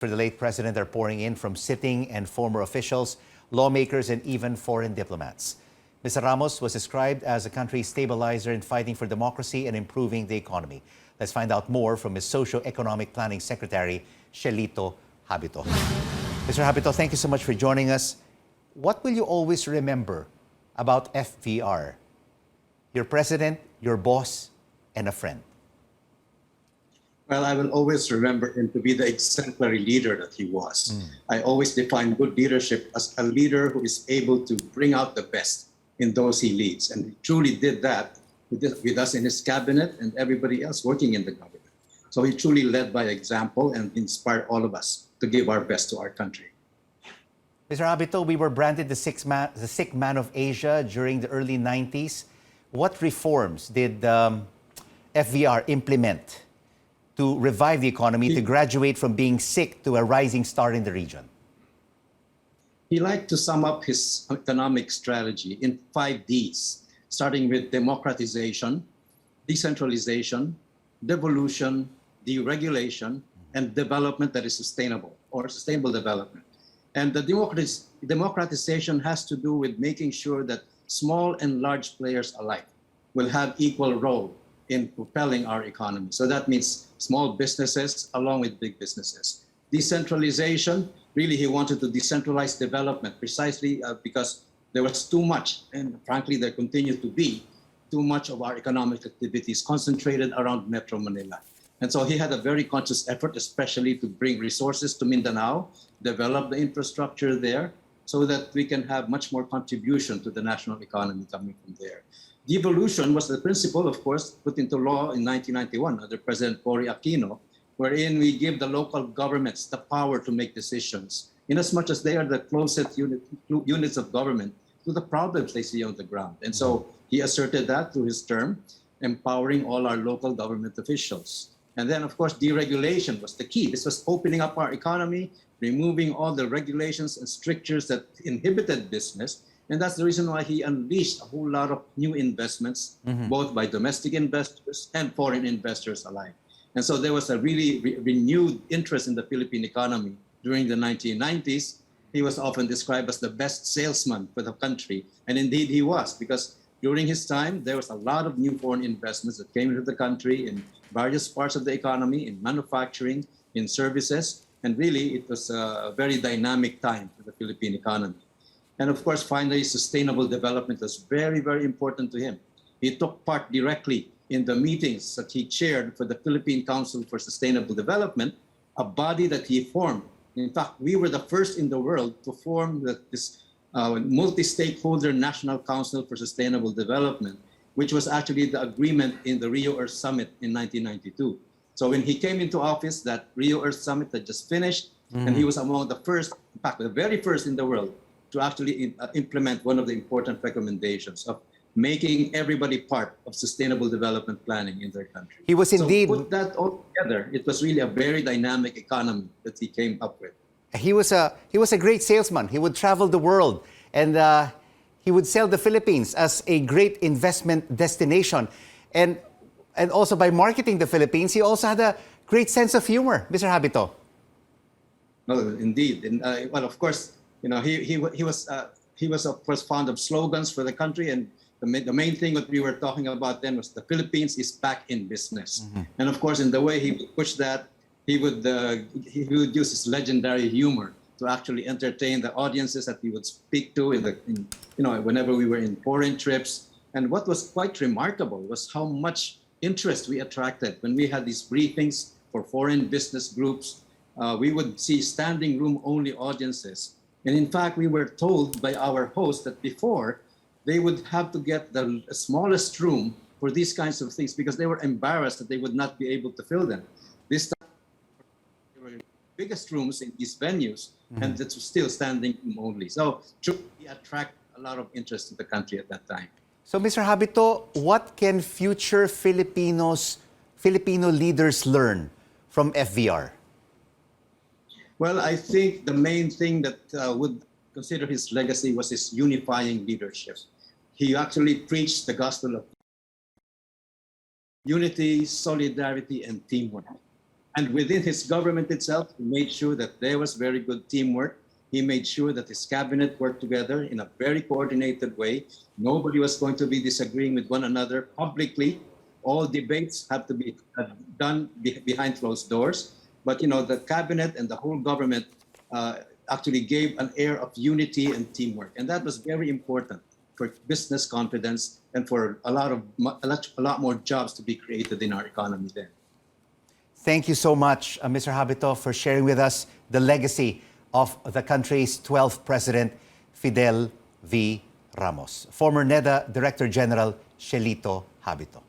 For the late president are pouring in from sitting and former officials, lawmakers, and even foreign diplomats. Mr. Ramos was described as a country's stabilizer in fighting for democracy and improving the economy. Let's find out more from his Socioeconomic Planning Secretary, Cielito, Habito. Mr. Habito, thank you so much for joining us. What will you always remember about FVR? Your president, your boss, and a friend. Well, I will always remember him to be the exemplary leader that he was. I always define good leadership as a leader who is able to bring out the best in those he leads. And he truly did that with us in his cabinet and everybody else working in the government. So he truly led by example and inspired all of us to give our best to our country. Mr. Habito, we were branded the sick man of Asia during the early 90s. What reforms did FVR implement to revive the economy, to graduate from being sick to a rising star in the region? He liked to sum up his economic strategy in 5 Ds, starting with democratization, decentralization, devolution, deregulation, and development that is sustainable, or sustainable development. And the democratization has to do with making sure that small and large players alike will have equal role in propelling our economy. So that means small businesses along with big businesses. Decentralization, really he wanted to decentralize development precisely because there was too much, and frankly there continues to be, too much of our economic activities concentrated around Metro Manila. And so he had a very conscious effort, especially to bring resources to Mindanao, develop the infrastructure there, so that we can have much more contribution to the national economy coming from there. Devolution was the principle, of course, put into law in 1991 under President Cory Aquino, wherein we give the local governments the power to make decisions, inasmuch as they are the closest units of government to the problems they see on the ground. And so he asserted that through his term, empowering all our local government officials. And then, of course, deregulation was the key. This was opening up our economy, removing all the regulations and strictures that inhibited business. And that's the reason why he unleashed a whole lot of new investments, both by domestic investors and foreign investors alike. And so there was a really renewed interest in the Philippine economy during the 1990s. He was often described as the best salesman for the country. And indeed he was, because during his time, there was a lot of new foreign investments that came into the country in various parts of the economy, in manufacturing, in services. And really, it was a very dynamic time for the Philippine economy. And of course, finally, sustainable development was very, very important to him. He took part directly in the meetings that he chaired for the Philippine Council for Sustainable Development, a body that he formed. In fact, we were the first in the world to form this multi-stakeholder National Council for Sustainable Development, which was actually the agreement in the Rio Earth Summit in 1992. So when he came into office, that Rio Earth Summit had just finished, and he was among the first, in fact, the very first in the world to actually implement one of the important recommendations of making everybody part of sustainable development planning in their country. He was indeed... So put that all together, it was really a very dynamic economy that he came up with. He was a great salesman. He would travel the world, and he would sell the Philippines as a great investment destination. And also by marketing the Philippines, he also had a great sense of humor, Mr. Habito. No, indeed. And, well, of course, you know, he was of course fond of slogans for the country, and the main thing that we were talking about then was the Philippines is back in business. And of course, in the way he would push that, he would use his legendary humor to actually entertain the audiences that he would speak to whenever we were in foreign trips. And what was quite remarkable was how much interest we attracted when we had these briefings for foreign business groups. We would see standing room only audiences. And in fact, we were told by our host that before they would have to get the smallest room for these kinds of things because they were embarrassed that they would not be able to fill them. This time, there were biggest rooms in these venues, and it's still standing room only. So truly attract a lot of interest to the country at that time. So, Mr. Habito, what can future Filipino leaders learn from FVR? Well, I think the main thing that would consider his legacy was his unifying leadership. He actually preached the gospel of unity, solidarity, and teamwork. And within his government itself, he made sure that there was very good teamwork. He made sure that his cabinet worked together in a very coordinated way. Nobody was going to be disagreeing with one another publicly. All debates have to be done behind closed doors. But the cabinet and the whole government actually gave an air of unity and teamwork, and that was very important for business confidence and for a lot more jobs to be created in our economy then. Thank you so much, Mr. Habito, for sharing with us the legacy of the country's 12th President, Fidel V. Ramos. Former NEDA Director General Cielito Habito.